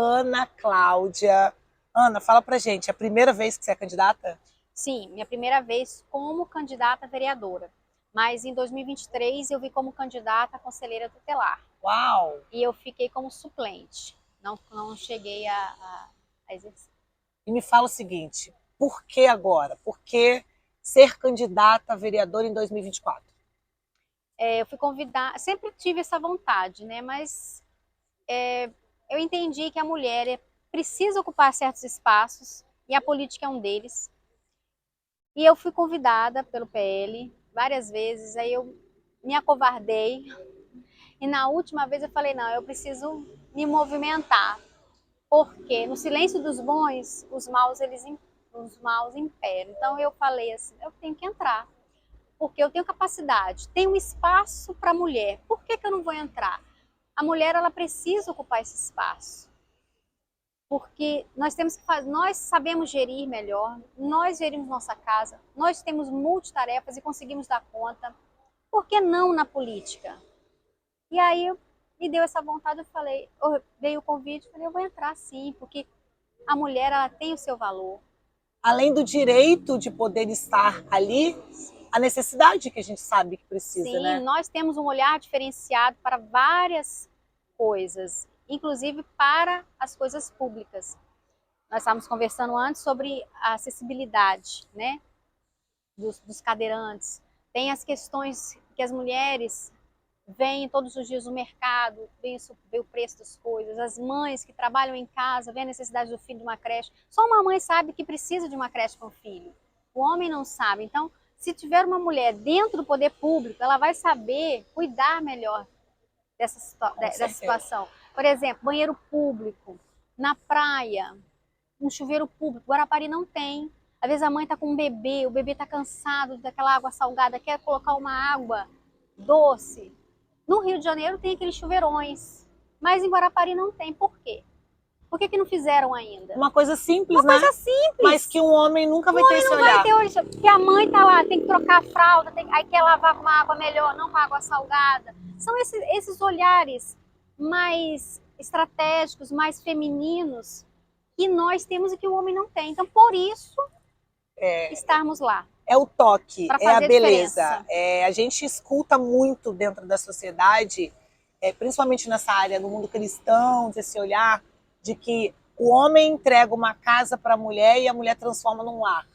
Ana Cláudia. Ana, fala pra gente, é a primeira vez que você é candidata? Sim, minha primeira vez como candidata a vereadora. Mas em 2023 eu vi como candidata a conselheira tutelar. Uau! E eu fiquei como suplente. Não cheguei a exercer. E me fala o seguinte, por que agora? Por que ser candidata a vereadora em 2024? Eu fui convidada, sempre tive essa vontade, né? Mas eu entendi que a mulher precisa ocupar certos espaços e a política é um deles. E eu fui convidada pelo PL várias vezes, aí eu me acovardei. E na última vez eu falei, não, eu preciso me movimentar. Porque no silêncio dos bons, os maus imperam. Então eu falei assim, eu tenho que entrar. Porque eu tenho capacidade, tem um espaço para a mulher. Por que eu não vou entrar? A mulher ela precisa ocupar esse espaço. Porque nós temos que fazer, nós sabemos gerir melhor, nós gerimos nossa casa, nós temos multitarefas e conseguimos dar conta. Por que não na política? E aí me deu essa vontade, veio o convite, falei, eu vou entrar sim, porque a mulher ela tem o seu valor. Além do direito de poder estar ali, a necessidade que a gente sabe que precisa, Sim, né? nós temos um olhar diferenciado para várias coisas, inclusive para as coisas públicas. Nós estávamos conversando antes sobre a acessibilidade, né, dos cadeirantes. Tem as questões que as mulheres veem todos os dias no mercado, vê o preço das coisas, as mães que trabalham em casa, vê a necessidade do filho de uma creche. Só uma mãe sabe que precisa de uma creche para o filho. O homem não sabe. Então, se tiver uma mulher dentro do poder público, ela vai saber cuidar melhor Com dessa certeza. situação. Por exemplo, banheiro público, na praia, um chuveiro público. Guarapari não tem. Às vezes a mãe está com um bebê, o bebê está cansado daquela água salgada, quer colocar uma água doce. No Rio de Janeiro tem aqueles chuveirões, mas em Guarapari não tem. Por quê? Por que não fizeram ainda? Uma coisa simples, Uma né? coisa Mas que simples. um homem nunca O vai ter homem esse não vai olhar. ter hoje, porque a mãe tá lá, tem que trocar a fralda, aí quer lavar com uma água melhor, não com água salgada. São esses olhares mais estratégicos, mais femininos, que nós temos e que o homem não tem. Então, por isso, estarmos lá, É o toque, para é a fazer beleza. diferença. A gente escuta muito dentro da sociedade, principalmente nessa área do mundo cristão, desse olhar de que o homem entrega uma casa para a mulher e a mulher transforma num lar.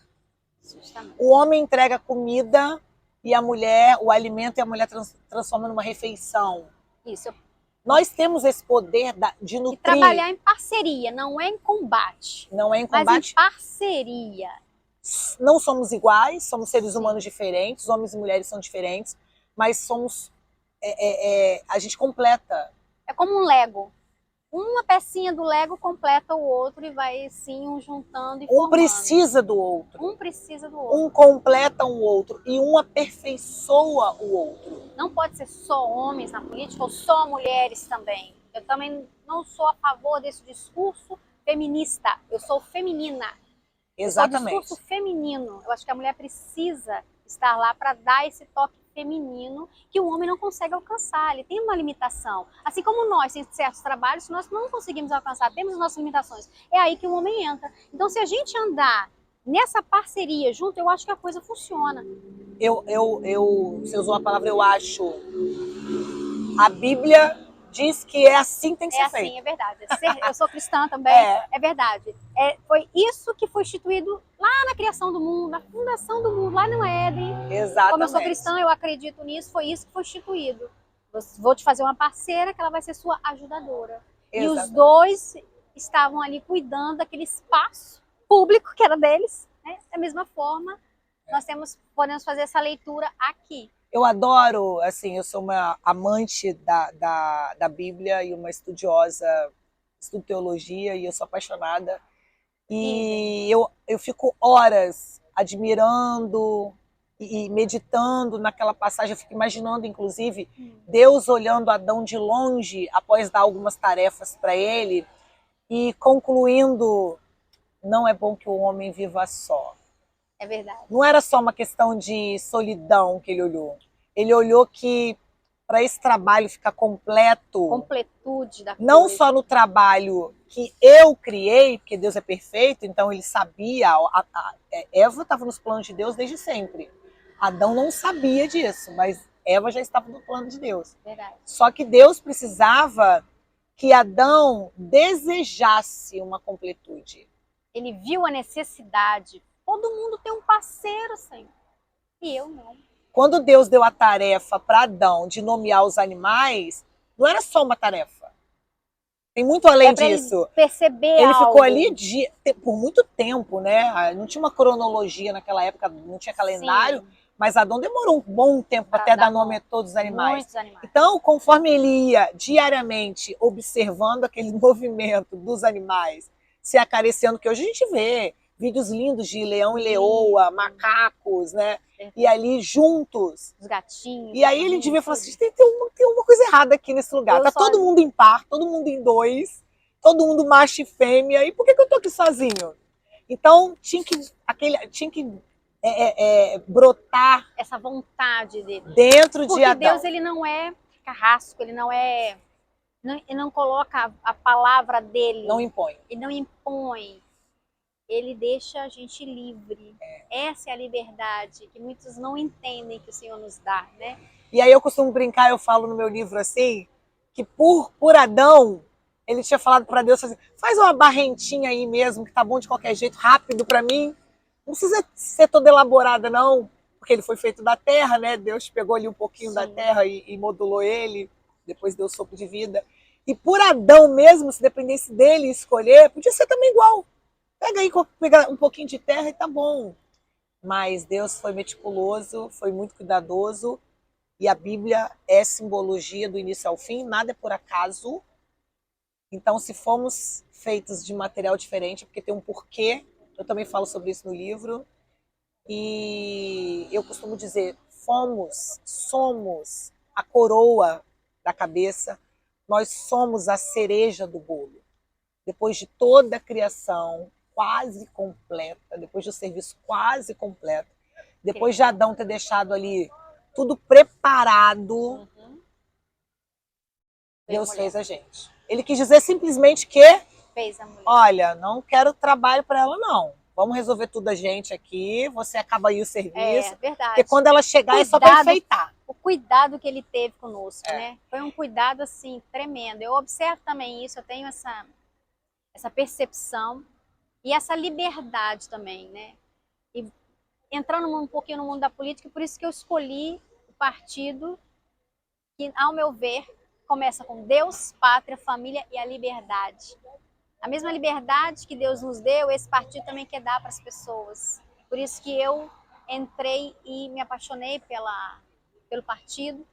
Justamente. O homem entrega comida e a mulher, o alimento, e a mulher transforma numa refeição. Isso. Nós temos esse poder de E nutrir, trabalhar em parceria, não é em combate, não é em mas em combate. parceria. Não somos iguais, somos seres humanos Sim. diferentes, homens e mulheres são diferentes, mas somos. A gente completa. É como um Lego. Uma pecinha do Lego completa o outro e vai sim um juntando e Um formando. precisa do outro, Um precisa do um outro. completa o outro e um aperfeiçoa o outro. Não pode ser só homens na política ou só mulheres também. Eu também não sou a favor desse discurso feminista. Eu sou feminina. Eu sou o discurso Exatamente. feminino. Eu acho que a mulher precisa estar lá para dar esse toque feminino que o homem não consegue alcançar. Ele tem uma limitação. Assim como nós, em certos trabalhos, nós não conseguimos alcançar, temos as nossas limitações. É aí que o homem entra. Então, se a gente andar nessa parceria junto, eu acho que a coisa funciona. Você usou a palavra eu acho. A Bíblia diz que é assim que tem que É ser assim, feito. é verdade. Eu sou cristã também, É, é verdade. Foi isso que foi instituído lá na criação do mundo, na fundação do mundo, lá no Éden. Como eu sou exatamente. cristã, eu acredito nisso, foi isso que foi instituído. Vou te fazer uma parceira que ela vai ser sua ajudadora. E os Exatamente. dois estavam ali cuidando daquele espaço público que era deles. Né? Da mesma forma, podemos fazer essa leitura aqui. Eu adoro, assim, eu sou uma amante da Bíblia e uma estudiosa, estudo teologia e eu sou apaixonada. Idem. E eu fico horas admirando e meditando naquela passagem. Eu fico imaginando, inclusive, Deus olhando Adão de longe após dar algumas tarefas para ele e concluindo: não é bom que o homem viva só. É verdade. Não era só uma questão de solidão que ele olhou. Ele olhou que para esse trabalho ficar completo, completude da não coisa. só no trabalho que eu criei, porque Deus é perfeito, então ele sabia, Eva estava nos planos de Deus desde sempre. Adão não sabia disso, mas Eva já estava no plano de Deus. Verdade. Só que Deus precisava que Adão desejasse uma completude. Ele viu a necessidade. Todo mundo tem um parceiro, Senhor. E eu não. Quando Deus deu a tarefa para Adão de nomear os animais, não era só uma tarefa. Tem muito além disso. Ele perceber Ele algo. ficou ali por muito tempo, né? Não tinha uma cronologia naquela época, não tinha calendário, Sim. mas Adão demorou um bom tempo Pra até dar dar nome a todos os animais. Muitos animais. Então, conforme ele ia diariamente observando aquele movimento dos animais se acariciando, que hoje a gente vê vídeos lindos de leão e leoa, macacos, né? E ali juntos. Os gatinhos. E aí ele devia falar assim, tem uma coisa errada aqui nesse lugar. Tá todo mundo em par, todo mundo em dois, todo mundo macho e fêmea. E por que eu tô aqui sozinho? Então tinha que brotar essa vontade dele dentro de Adão. Porque Deus, ele não é carrasco, ele não coloca a palavra dele. Não impõe. Ele não impõe. Ele deixa a gente livre. Essa é a liberdade que muitos não entendem que o Senhor nos dá, né? E aí eu costumo brincar, eu falo no meu livro assim, que por Adão, ele tinha falado para Deus assim, faz uma barrentinha aí mesmo, que tá bom de qualquer jeito, rápido para mim. Não precisa ser toda elaborada não, porque ele foi feito da terra, né? Deus pegou ali um pouquinho da terra e modulou ele, depois deu sopro de vida. E por Adão mesmo, se dependesse dele escolher, podia ser também igual. Pega um pouquinho de terra e tá bom. Mas Deus foi meticuloso, foi muito cuidadoso. E a Bíblia é simbologia do início ao fim, nada é por acaso. Então, se fomos feitos de material diferente, é porque tem um porquê. Eu também falo sobre isso no livro. E eu costumo dizer, somos a coroa da cabeça, nós somos a cereja do bolo. Depois de toda a criação quase completa, depois do serviço quase completo, depois de Adão ter deixado ali tudo preparado, Deus fez a gente. Ele quis dizer simplesmente que, fez a mulher. Olha, não quero trabalho para ela não. Vamos resolver tudo a gente aqui, você acaba aí o serviço. É verdade. Porque quando ela chegar é só para enfeitar. O cuidado que ele teve conosco, né? Foi um cuidado assim tremendo. Eu observo também isso, eu tenho essa percepção e essa liberdade também, né? E entrando um pouquinho no mundo da política, por isso que eu escolhi o partido que, ao meu ver, começa com Deus, pátria, família e a liberdade. A mesma liberdade que Deus nos deu, esse partido também quer dar para as pessoas. Por isso que eu entrei e me apaixonei pelo partido,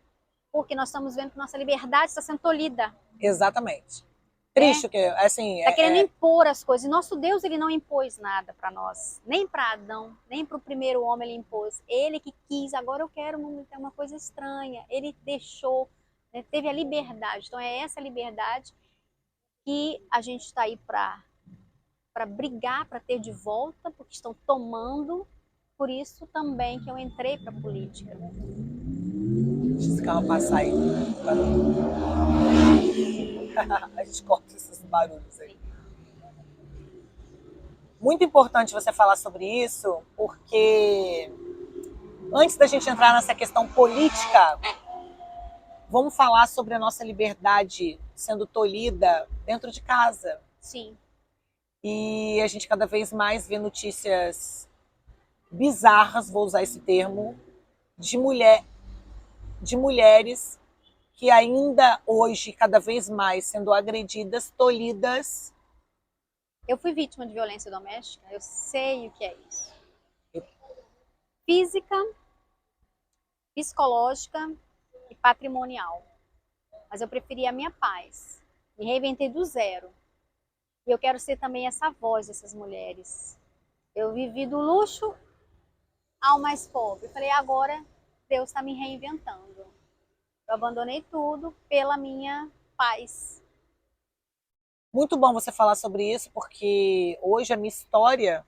porque nós estamos vendo que nossa liberdade está sendo tolhida. Exatamente. Triste, que assim... Está querendo impor as coisas. E nosso Deus, ele não impôs nada para nós. Nem para Adão, nem para o primeiro homem ele impôs. Ele que quis, agora eu quero uma coisa estranha. Ele deixou, né, teve a liberdade. Então é essa liberdade que a gente está aí para brigar, para ter de volta, porque estão tomando. Por isso também que eu entrei para a política. Deixa esse carro passar aí. A gente corta esses barulhos aí. Muito importante você falar sobre isso, porque antes da gente entrar nessa questão política, vamos falar sobre a nossa liberdade sendo tolhida dentro de casa. Sim. E a gente cada vez mais vê notícias bizarras, vou usar esse termo, de mulheres que ainda hoje, cada vez mais, sendo agredidas, tolhidas. Eu fui vítima de violência doméstica, eu sei o que é isso. Física, psicológica e patrimonial. Mas eu preferi a minha paz. Me reinventei do zero. E eu quero ser também essa voz dessas mulheres. Eu vivi do luxo ao mais pobre. Eu falei, agora Deus está me reinventando. Eu abandonei tudo pela minha paz. Muito bom você falar sobre isso, porque hoje a minha história,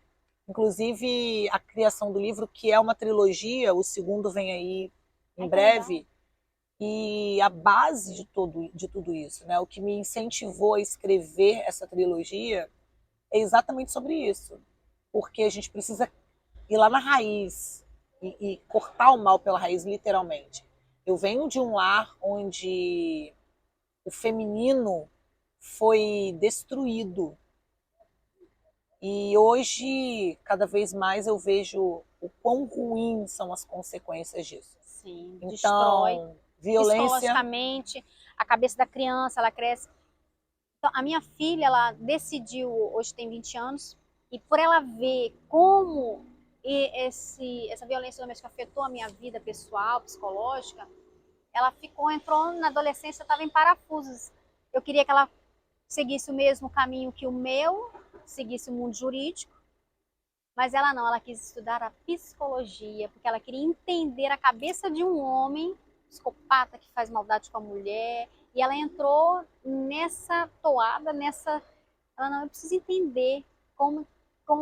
inclusive a criação do livro, que é uma trilogia, o segundo vem aí em breve, E a base de tudo isso, né? O que me incentivou a escrever essa trilogia é exatamente sobre isso. Porque a gente precisa ir lá na raiz e cortar o mal pela raiz, literalmente. Eu venho de um lar onde o feminino foi destruído. E hoje, cada vez mais, eu vejo o quão ruins são as consequências disso. Sim, destrói Então, violência. psicologicamente a cabeça da criança, ela cresce. Então, a minha filha, ela decidiu, hoje tem 20 anos, e por ela ver como essa violência doméstica afetou a minha vida pessoal, psicológica, ela entrou na adolescência, estava em parafusos. Eu queria que ela seguisse o mesmo caminho que o meu, seguisse o mundo jurídico, mas ela quis estudar a psicologia, porque ela queria entender a cabeça de um homem psicopata que faz maldade com a mulher, e ela entrou nessa toada, ela não, eu preciso entender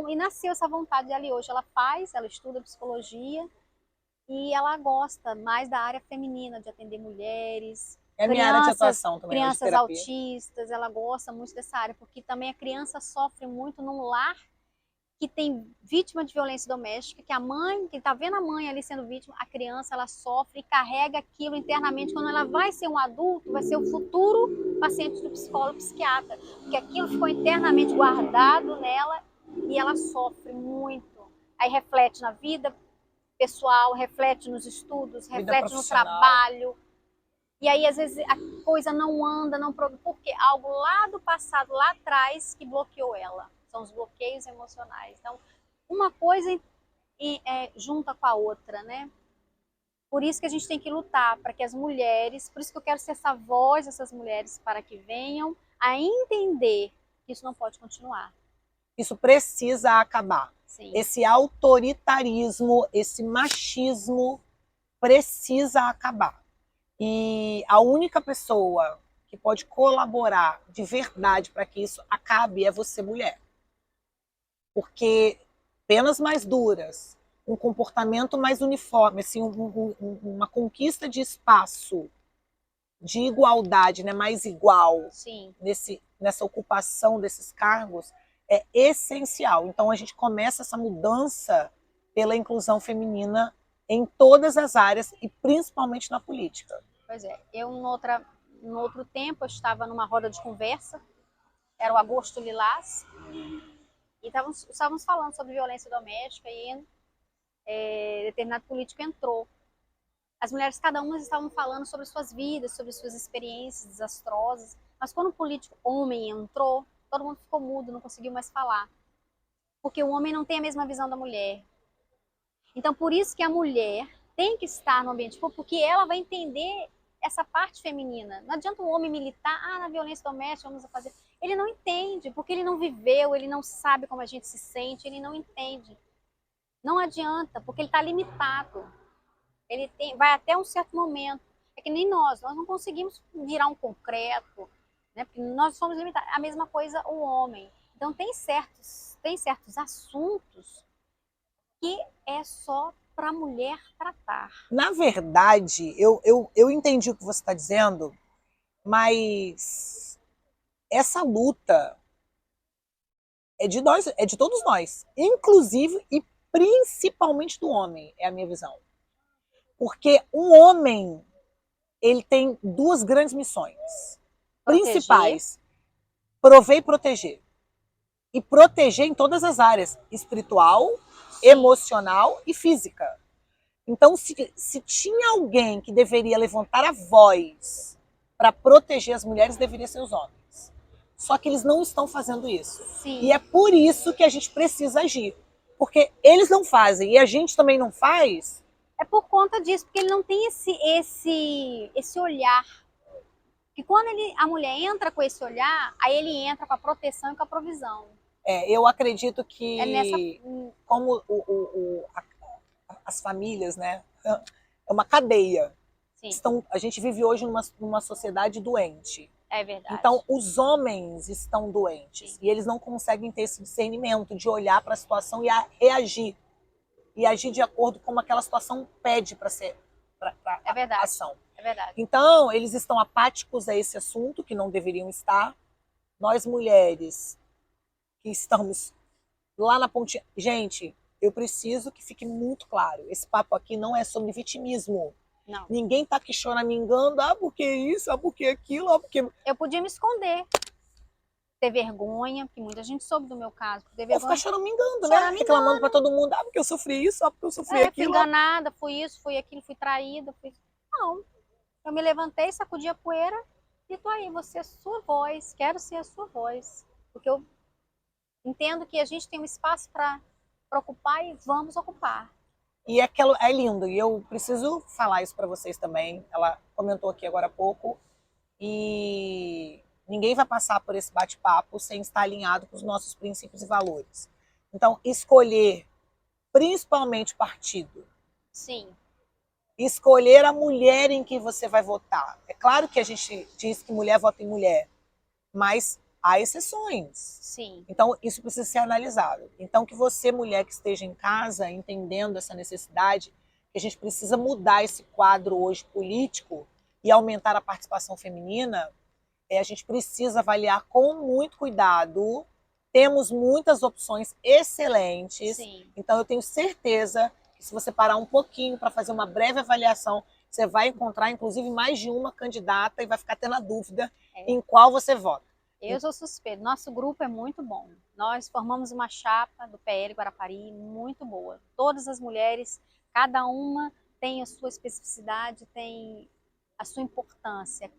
e nasceu essa vontade dela, e hoje ela estuda psicologia, e ela gosta mais da área feminina, de atender mulheres, É a minha área de atuação também, hoje, crianças terapia. autistas, ela gosta muito dessa área, porque também a criança sofre muito num lar que tem vítima de violência doméstica, que a mãe, que está vendo a mãe ali sendo vítima, a criança ela sofre e carrega aquilo internamente. Quando ela vai ser um adulto, vai ser o futuro paciente do psicólogo, psiquiatra, porque aquilo ficou internamente guardado nela e ela sofre muito. Aí reflete na vida pessoal, reflete nos estudos, reflete no trabalho. E aí, às vezes, a coisa não anda, porque algo lá do passado, lá atrás, que bloqueou ela. São os bloqueios emocionais. Então, uma coisa junta com a outra, né? Por isso que a gente tem que lutar para que as mulheres, por isso que eu quero ser essa voz dessas mulheres, para que venham a entender que isso não pode continuar. Isso precisa acabar. Sim. Esse autoritarismo, esse machismo precisa acabar. E a única pessoa que pode colaborar de verdade para que isso acabe é você, mulher. Porque penas mais duras, um comportamento mais uniforme, assim, uma conquista de espaço, de igualdade, né, mais igual. Sim. Nessa ocupação desses cargos, é essencial. Então a gente começa essa mudança pela inclusão feminina em todas as áreas e principalmente na política. Pois é, no outro tempo eu estava numa roda de conversa, era o Agosto Lilás, e estávamos falando sobre violência doméstica e determinado político entrou. As mulheres, cada uma estavam falando sobre suas vidas, sobre suas experiências desastrosas, mas quando o político homem entrou, todo mundo ficou mudo, não conseguiu mais falar. Porque o homem não tem a mesma visão da mulher. Então, por isso que a mulher tem que estar no ambiente, porque ela vai entender essa parte feminina. Não adianta um homem militar, na violência doméstica vamos fazer. Ele não entende, porque ele não viveu, ele não sabe como a gente se sente, ele não entende. Não adianta, porque ele está limitado. Vai até um certo momento. É que nem nós não conseguimos virar um concreto, né? Porque nós somos limitados. A mesma coisa o homem. Então tem certos assuntos que é só para a mulher tratar. Na verdade, eu entendi o que você está dizendo, mas essa luta é de nós, é de todos nós, inclusive e principalmente do homem, é a minha visão. Porque um homem, ele tem duas grandes missões principais: prover e proteger. E proteger em todas as áreas, espiritual, emocional e física. Então, se tinha alguém que deveria levantar a voz para proteger as mulheres, deveria ser os homens. Só que eles não estão fazendo isso. Sim. E é por isso que a gente precisa agir. Porque eles não fazem e a gente também não faz. É por conta disso, porque ele não tem esse olhar. Que quando a mulher entra com esse olhar, aí ele entra com a proteção e com a provisão. Eu acredito que como as famílias, né, é uma cadeia. A gente vive hoje numa sociedade doente. É verdade. Então, os homens estão doentes. Sim. E eles não conseguem ter esse discernimento de olhar para a situação e reagir. E agir de acordo com como aquela situação pede para ser é verdade. ação. É verdade. Então, eles estão apáticos a esse assunto, que não deveriam estar. Nós, mulheres, que estamos lá na pontinha... Gente, eu preciso que fique muito claro. Esse papo aqui não é sobre vitimismo. Não. Ninguém tá aqui choramingando, porque isso, porque aquilo, porque... Eu podia me esconder, ter vergonha, porque muita gente soube do meu caso. Ter Ou vergonha. ficar choramingando, né? Choramingando. Reclamando pra todo mundo, porque eu sofri isso, porque eu sofri Fui aquilo. enganada, fui isso, fui aquilo, fui traída. Não, eu me levantei, sacudi a poeira e tô aí, você é a sua voz, quero ser a sua voz. Porque eu entendo que a gente tem um espaço para ocupar e vamos ocupar. E aquilo é lindo, e eu preciso falar isso para vocês também. Ela comentou aqui agora há pouco, e ninguém vai passar por esse bate-papo sem estar alinhado com os nossos princípios e valores. Então, escolher, principalmente partido, Sim, escolher a mulher em que você vai votar. É claro que a gente diz que mulher vota em mulher, mas há exceções. sim, Então, isso precisa ser analisado. Então, que você, mulher que esteja em casa, entendendo essa necessidade, que a gente precisa mudar esse quadro hoje político e aumentar a participação feminina, a gente precisa avaliar com muito cuidado. Temos muitas opções excelentes. sim. Então, eu tenho certeza que se você parar um pouquinho para fazer uma breve avaliação, você vai encontrar, inclusive, mais de uma candidata e vai ficar tendo a dúvida em qual você vota. Eu sou suspeita. Nosso grupo é muito bom. Nós formamos uma chapa do PL Guarapari muito boa. Todas as mulheres, cada uma tem a sua especificidade, tem a sua importância.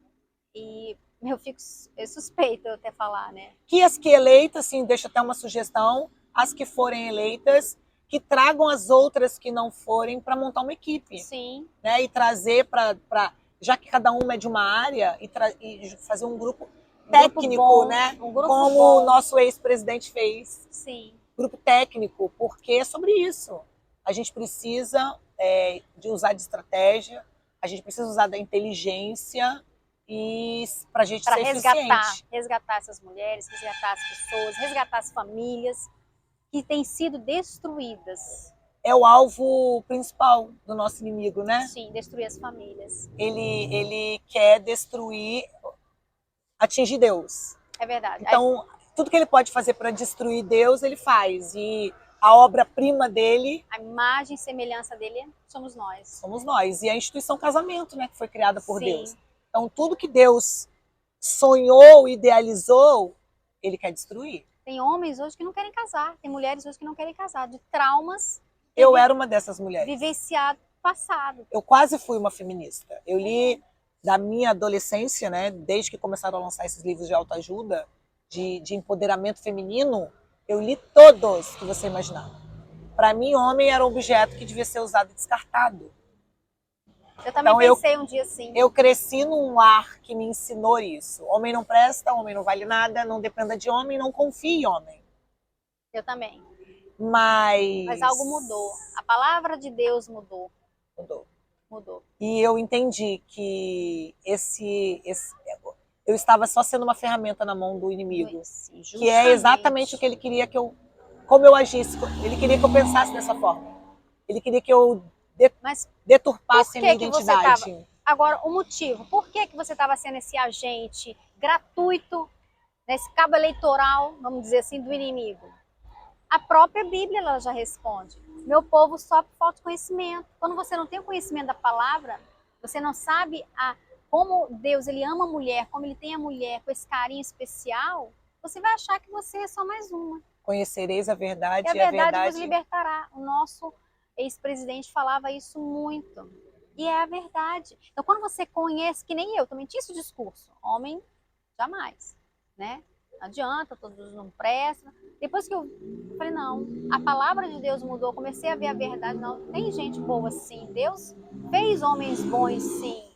E eu fico suspeita eu até falar, né? Que as que eleitas, sim, deixa até uma sugestão, as que forem eleitas, que tragam as outras que não forem para montar uma equipe. Sim. Né? E trazer para... Já que cada uma é de uma área, e fazer um grupo técnico, bom, né? Um grupo como bom. O nosso ex-presidente fez. Sim. Grupo técnico, porque é sobre isso. A gente precisa de usar de estratégia, a gente precisa usar da inteligência e para a gente ser eficiente. Resgatar essas mulheres, resgatar as pessoas, resgatar as famílias que têm sido destruídas. É o alvo principal do nosso inimigo, né? Sim, destruir as famílias. Ele quer destruir, atingir Deus. É verdade. Então, tudo que ele pode fazer para destruir Deus, ele faz. E a obra-prima dele... A imagem e semelhança dele somos nós. Somos nós. E a instituição casamento, né, que foi criada por Sim. Deus. Então, tudo que Deus sonhou, idealizou, ele quer destruir. Tem homens hoje que não querem casar, tem mulheres hoje que não querem casar, de traumas. Eu era uma dessas mulheres. Vivenciado passado. Eu quase fui uma feminista. Eu li da minha adolescência, né, desde que começaram a lançar esses livros de autoajuda, de empoderamento feminino, eu li todos que você imaginar. Para mim, homem era um objeto que devia ser usado e descartado. Eu também pensei um dia assim. Eu cresci num lar que me ensinou isso. Homem não presta, homem não vale nada, não dependa de homem, não confie em homem. Eu também. Mas algo mudou. A palavra de Deus mudou. Mudou. E eu entendi que eu estava só sendo uma ferramenta na mão do inimigo. Sim, que é exatamente o que ele queria como eu agisse. Ele queria que eu pensasse dessa forma. Ele queria que eu deturpasse a minha identidade. Agora, o motivo. Por que você estava sendo esse agente gratuito, nesse cabo eleitoral, vamos dizer assim, do inimigo? A própria Bíblia ela já responde. Meu povo sofre por falta de conhecimento. Quando você não tem o conhecimento da palavra, você não sabe como Deus ele ama a mulher, como ele tem a mulher com esse carinho especial, você vai achar que você é só mais uma. Conhecereis a verdade e a verdade vos libertará. O nosso ex-presidente falava isso muito. E é a verdade. Então, quando você conhece, que nem eu, também tinha esse discurso. Homem, jamais. Né? Não adianta, todos não prestam. Depois que eu falei, não, a palavra de Deus mudou, comecei a ver a verdade. Não, tem gente boa sim. Deus fez homens bons sim.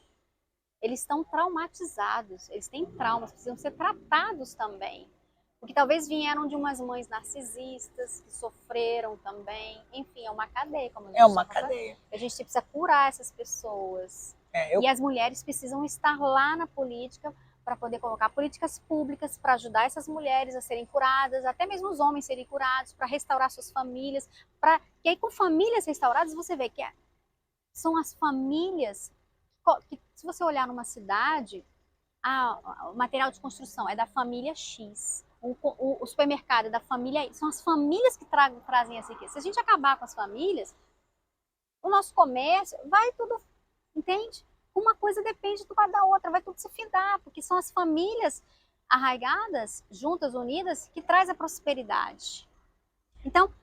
Eles estão traumatizados, eles têm traumas, precisam ser tratados também. Porque talvez vieram de umas mães narcisistas, que sofreram também. Enfim, é uma cadeia, como a gente É uma cadeia. A gente precisa curar essas pessoas. E as mulheres precisam estar lá na política para poder colocar políticas públicas para ajudar essas mulheres a serem curadas, até mesmo os homens serem curados, para restaurar suas famílias. Que aí com famílias restauradas você vê que são as famílias que Se você olhar numa cidade, o material de construção é da família X. O supermercado é da família Y. São as famílias que trazem essa riqueza. Se a gente acabar com as famílias, o nosso comércio vai tudo, entende? Uma coisa depende da outra, vai tudo se findar, porque são as famílias arraigadas, juntas, unidas, que traz a prosperidade. Então,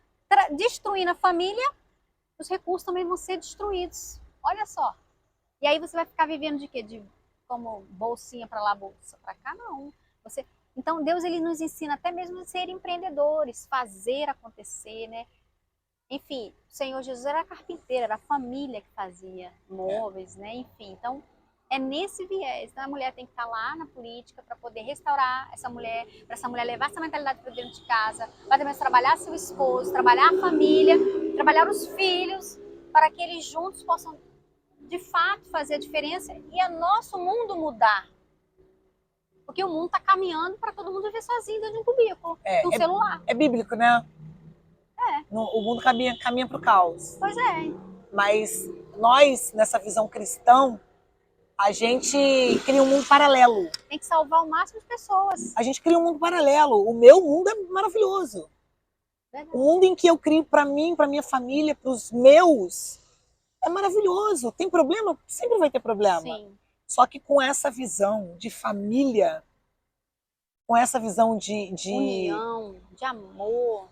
destruindo a família, os recursos também vão ser destruídos. Olha só. E aí você vai ficar vivendo de quê? Como bolsinha para lá, bolsa para cá? Não. Então, Deus ele nos ensina até mesmo a ser empreendedores, fazer acontecer, né? Enfim, o Senhor Jesus era carpinteiro, era a família que fazia móveis, né? Enfim, então é nesse viés. Então, a mulher tem que estar lá na política para poder restaurar essa mulher, para essa mulher levar essa mentalidade para dentro de casa, para também trabalhar seu esposo, trabalhar a família, trabalhar os filhos, para que eles juntos possam, de fato, fazer a diferença e o nosso mundo mudar. Porque o mundo está caminhando para todo mundo viver sozinho dentro de um cubículo, de um celular. É bíblico, né? O mundo caminha para o caos. Pois é. Mas nós, nessa visão cristã, a gente cria um mundo paralelo. Tem que salvar o máximo de pessoas. A gente cria um mundo paralelo. O meu mundo é maravilhoso. Verdade. O mundo em que eu crio para mim, para minha família, para os meus, é maravilhoso. Tem problema? Sempre vai ter problema. Sim. Só que com essa visão de família, com essa visão de união, de amor,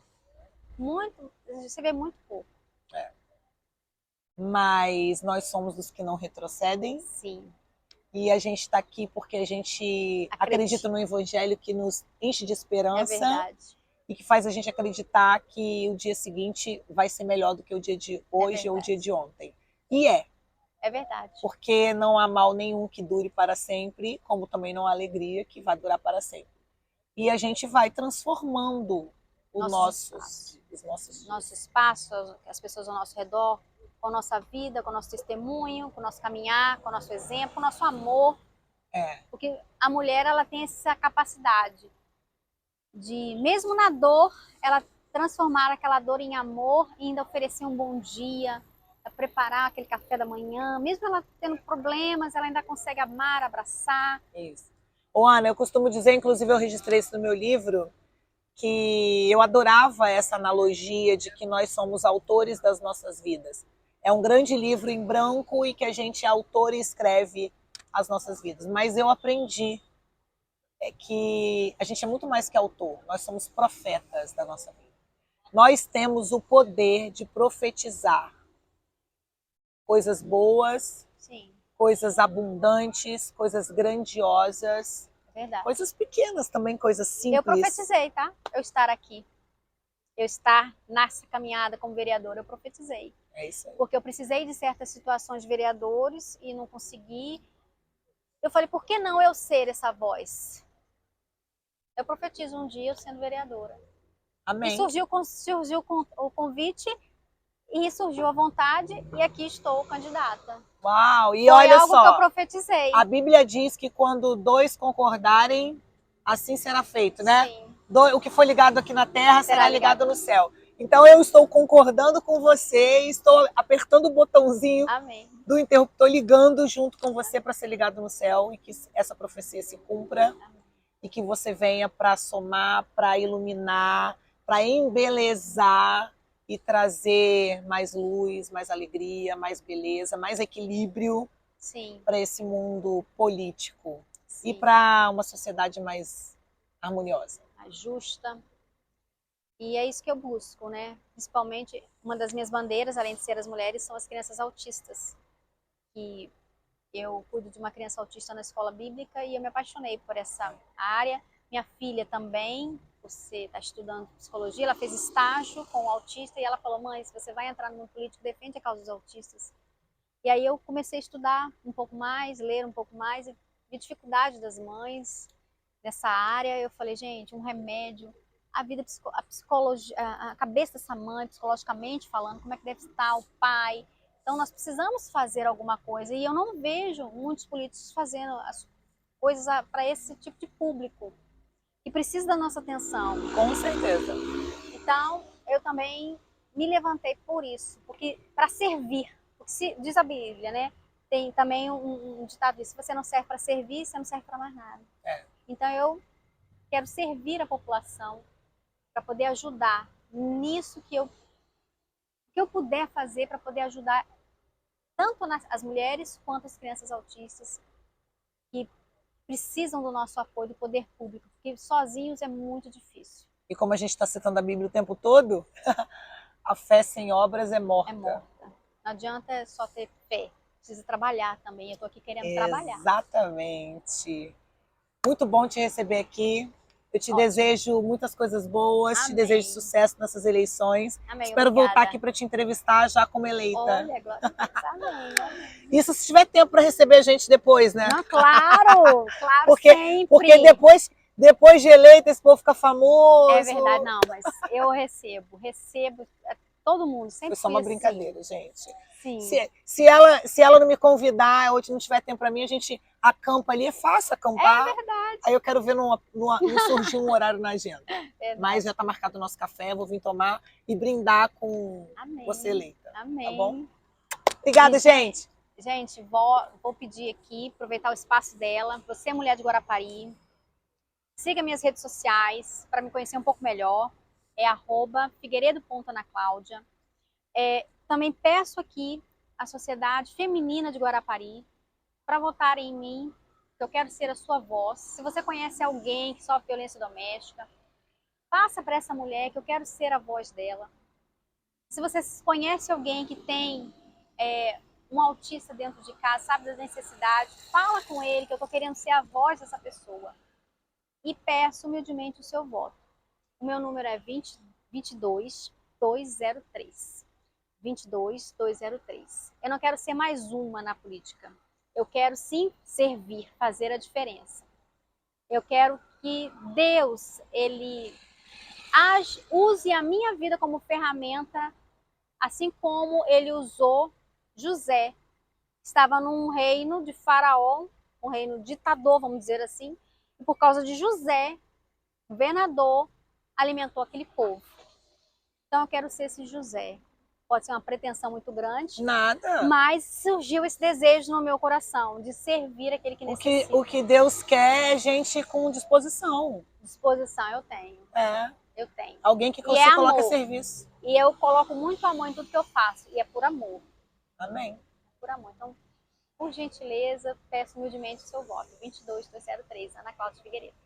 você vê muito pouco. Mas nós somos os que não retrocedem. Sim. E a gente está aqui porque a gente acredita no evangelho que nos enche de esperança. É verdade. E que faz a gente acreditar que o dia seguinte vai ser melhor do que o dia de hoje ou o dia de ontem. E é. É verdade. Porque não há mal nenhum que dure para sempre, como também não há alegria que vai durar para sempre. E a gente vai transformando o nosso espaço, as pessoas ao nosso redor, com a nossa vida, com o nosso testemunho, com o nosso caminhar, com o nosso exemplo, com o nosso amor. Porque a mulher, ela tem essa capacidade de, mesmo na dor, ela transformar aquela dor em amor e ainda oferecer um bom dia, preparar aquele café da manhã, mesmo ela tendo problemas, ela ainda consegue amar, abraçar. Isso. Ô, Ana, eu costumo dizer, inclusive eu registrei isso no meu livro, que eu adorava essa analogia de que nós somos autores das nossas vidas. É um grande livro em branco e que a gente é autor e escreve as nossas vidas. Mas eu aprendi que a gente é muito mais que autor, nós somos profetas da nossa vida. Nós temos o poder de profetizar coisas boas, sim, coisas abundantes, coisas grandiosas, verdade, coisas pequenas também, coisas simples. Eu profetizei, tá? Eu estar aqui, eu estar nessa caminhada como vereadora, eu profetizei. É isso aí. Porque eu precisei de certas situações de vereadores e não consegui. Eu falei, por que não eu ser essa voz? Eu profetizo um dia eu sendo vereadora. Amém. E surgiu o convite e surgiu a vontade e aqui estou candidata. Uau! E foi olha algo só, que eu profetizei. A Bíblia diz que quando dois concordarem, assim será feito, né? Sim. O que for ligado aqui na terra será ligado no céu. Então eu estou concordando com você, estou apertando o botãozinho Amém. do interruptor, ligando junto com você para ser ligado no céu e que essa profecia se cumpra. Amém. E que você venha para somar, para iluminar, para embelezar e trazer mais luz, mais alegria, mais beleza, mais equilíbrio para esse mundo político. Sim. E para uma sociedade mais harmoniosa. Mais justa. E é isso que eu busco, né? Principalmente, uma das minhas bandeiras, além de ser as mulheres, são as crianças autistas. E eu cuido de uma criança autista na escola bíblica e eu me apaixonei por essa área. Minha filha também, você está estudando psicologia, ela fez estágio com o autista e ela falou, mãe, se você vai entrar no mundo político, defende a causa dos autistas. E aí eu comecei a estudar um pouco mais, ler um pouco mais, e vi dificuldade das mães nessa área. Eu falei, gente, um remédio, a vida, a psicologia, a cabeça dessa mãe, psicologicamente falando, como é que deve estar o pai. Então nós precisamos fazer alguma coisa e eu não vejo muitos políticos fazendo as coisas para esse tipo de público que precisa da nossa atenção. Com certeza. Então eu também me levantei por isso, porque para servir, porque diz a Bíblia, né? tem também um ditado isso: se você não serve para servir, você não serve para mais nada. Então eu quero servir a população para poder ajudar nisso que eu puder fazer para poder ajudar tanto as mulheres quanto as crianças autistas que precisam do nosso apoio, do poder público, porque sozinhos é muito difícil. E como a gente está citando a Bíblia o tempo todo, a fé sem obras é morta. É morta. Não adianta só ter fé, precisa trabalhar também. Eu estou aqui querendo trabalhar. Exatamente. Muito bom te receber aqui. Eu te Ótimo. desejo muitas coisas boas, Amém. te desejo sucesso nessas eleições. Amém, Espero obrigada. voltar aqui para te entrevistar já como eleita. Olha, glória a Deus. Amém. Isso se tiver tempo para receber a gente depois, né? Não, claro, claro, porque sempre. depois de eleita esse povo fica famoso. É verdade, não, mas eu recebo todo mundo, sempre foi só uma fui brincadeira, assim. gente. Sim. Se ela não me convidar ou não tiver tempo para mim, a gente acampa ali, é fácil acampar. É verdade. Aí eu quero ver não surgir um horário na agenda. Verdade. Mas já está marcado o nosso café, vou vir tomar e brindar com Amém. você eleita. Amém. Tá bom? Obrigada, gente. Gente, vou pedir aqui, aproveitar o espaço dela. Você é mulher de Guarapari. Siga minhas redes sociais para me conhecer um pouco melhor. É @figueiredo.anacláudia. Também peço aqui à Sociedade Feminina de Guarapari para votarem em mim, que eu quero ser a sua voz. Se você conhece alguém que sofre violência doméstica, passa para essa mulher que eu quero ser a voz dela. Se você conhece alguém que tem um autista dentro de casa, sabe das necessidades, fala com ele que eu estou querendo ser a voz dessa pessoa. E peço humildemente o seu voto. O meu número é 22203. 22203. Eu não quero ser mais uma na política. Eu quero sim servir, fazer a diferença. Eu quero que Deus, ele use a minha vida como ferramenta, assim como ele usou José. Estava num reino de Faraó, um reino ditador, vamos dizer assim, e por causa de José, governador, alimentou aquele povo. Então eu quero ser esse José. Pode ser uma pretensão muito grande. Nada. Mas surgiu esse desejo no meu coração de servir aquele que necessita. O que Deus quer é gente com disposição. Disposição eu tenho. Eu tenho. Alguém que você coloca a serviço. E eu coloco muito amor em tudo que eu faço. E é por amor. Amém. Por amor. Então, por gentileza, peço humildemente o seu voto. 22203, Ana Cláudia Figueiredo.